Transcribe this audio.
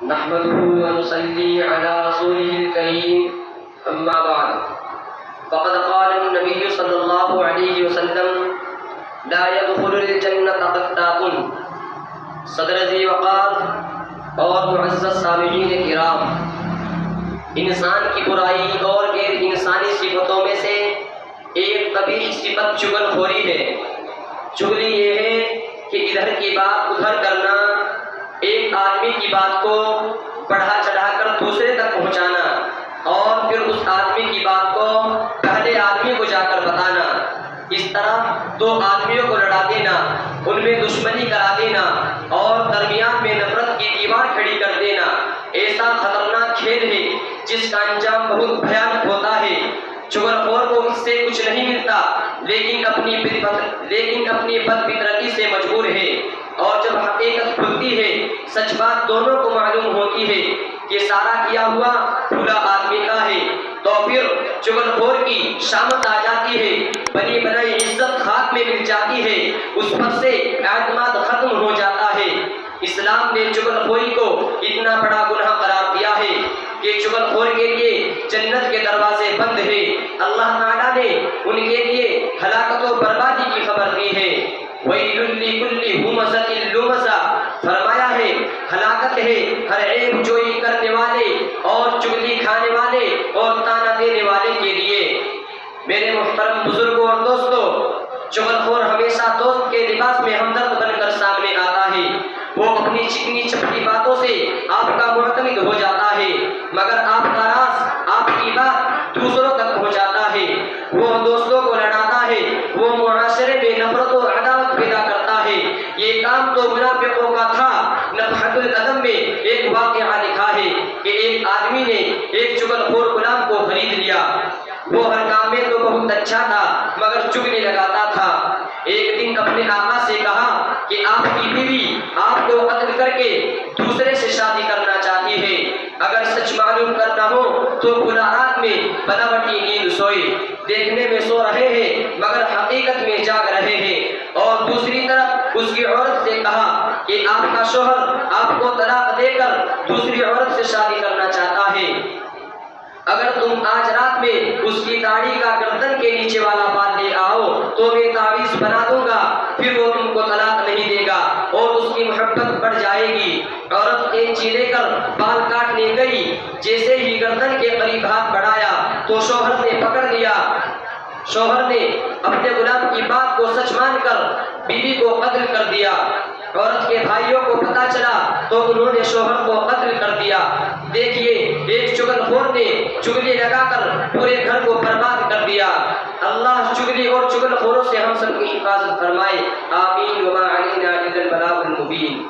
نحمده ونصلي على رسوله الكريم أما بعد فقد قال النبي صلى الله عليه وسلم لا يدخل الجنة قتات صدر ذی وقار اور معزز سامعین کرام، انسان کی برائی اور غیر انسانی صفتوں میں سے ایک قبیح صفت چغل خوری ہے۔ چغلی یہ ہے کہ ادھر کی بات ادھر کرنا، ایک آدمی کی بات کو بڑھا چڑھا کر دوسرے تک پہنچانا اور پھر اس آدمی کی بات کو پہلے آدمی کو جا کر بتانا، اس طرح دو آدمیوں کو لڑا دینا، ان میں دشمنی کرا دینا اور درمیان میں نفرت کی دیوار کھڑی کر دینا ایسا خطرناک کھیل ہے جس کا انجام بہت بھیانک ہوتا ہے۔ چغل خور کو اس سے کچھ نہیں ملتا، لیکن اپنی بد فطرتی سے مجبور ہے، اور جب حقیقت کھلتی ہے، سچ بات دونوں کو معلوم ہوتی ہے کہ سارا کیا ہوا بھولا آدمی کا ہے، تو پھر چغل خور کی شامت آ جاتی ہے، بنی بنائی عزت خاک میں مل جاتی ہے، اس پر سے اعتماد ختم ہو جاتا ہے۔ اسلام نے چغل خوری کو اتنا بڑا گناہ قرار دیا ہے کہ چغل خور کے لیے جنت کے دروازے بند ہیں۔ اللہ تعالیٰ نے ان کے لیے ہلاکت و بربادی کی خبر دی ہے۔ وَيْلٌ لِكُلِّ ہُمَزَةٍ لُمَزَةٍ، فرمایا ہے ہلاکت ہے ہر عیب جوئی کرنے والے اور چغلی کھانے والے اور تانا دینے والے کے لیے۔ میرے محترم بزرگوں اور دوستوں، چغل خور ہمیشہ دوست کے لباس میں ہمدرد بن کر سامنے آتا ہے۔ وہ اپنی چکنی چپٹی باتوں سے آپ کا معتمد ہو جاتا ہے، مگر آپ کا راز، آپ کی بات دوسروں تک پہنچاتا ہے۔ وہ دوستوں کو لڑاتا ہے، وہ معاشرے میں نفرت و عداوت پیدا کرتا ہے۔ یہ کام تو منافقوں کا تھا۔ نفحۃ القدم میں ایک واقعہ لکھا ہے کہ ایک آدمی نے ایک چغل خور غلام کو خرید لیا۔ وہ ہر کام میں تو بہت اچھا تھا مگر چغلی لگاتا تھا۔ ایک دن اپنے آقا سے کہا کہ آپ کی بیوی آپ کو قتل کر کے دوسرے سے شادی کرنا چاہتی ہے، اگر سچ معلوم کرنا ہو تو کھلا رات میں بناوٹی نیند سوئے، دیکھنے میں سو رہے ہیں مگر حقیقت میں جاگ رہے ہیں۔ اور دوسری طرف اس کی عورت سے کہا کہ آپ کا شوہر آپ کو طلاق دے کر دوسری عورت سے شادی کرنا چاہتا ہے، اگر تم آج رات میں اس کی داڑھی کا گردن کے نیچے والا بال لے آؤ تو میں تعویذ بنا دوں گا، پھر وہ تم کو طلاق نہیں دے گا اور اس کی محبت بڑھ جائے گی۔ عورت قینچی لے کر بال کاٹنے گئی، جیسے ہی گردن کے قریب ہاتھ بڑھایا تو شوہر نے پکڑ لیا۔ شوہر نے اپنے غلام کی بات کو سچ مان کر بیوی کو قتل کر دیا۔ عورت کے بھائیوں کو پتہ چلا تو انہوں نے شوہر کو قتل کر دیا۔ دیکھیے، ایک چغل خور نے چغلی لگا کر پورے گھر کو برباد کر دیا۔ اللہ چغلی اور چغل خوروں سے ہم سب کی حفاظت فرمائے، آمین۔ وما علینا الا البلاغ المبین۔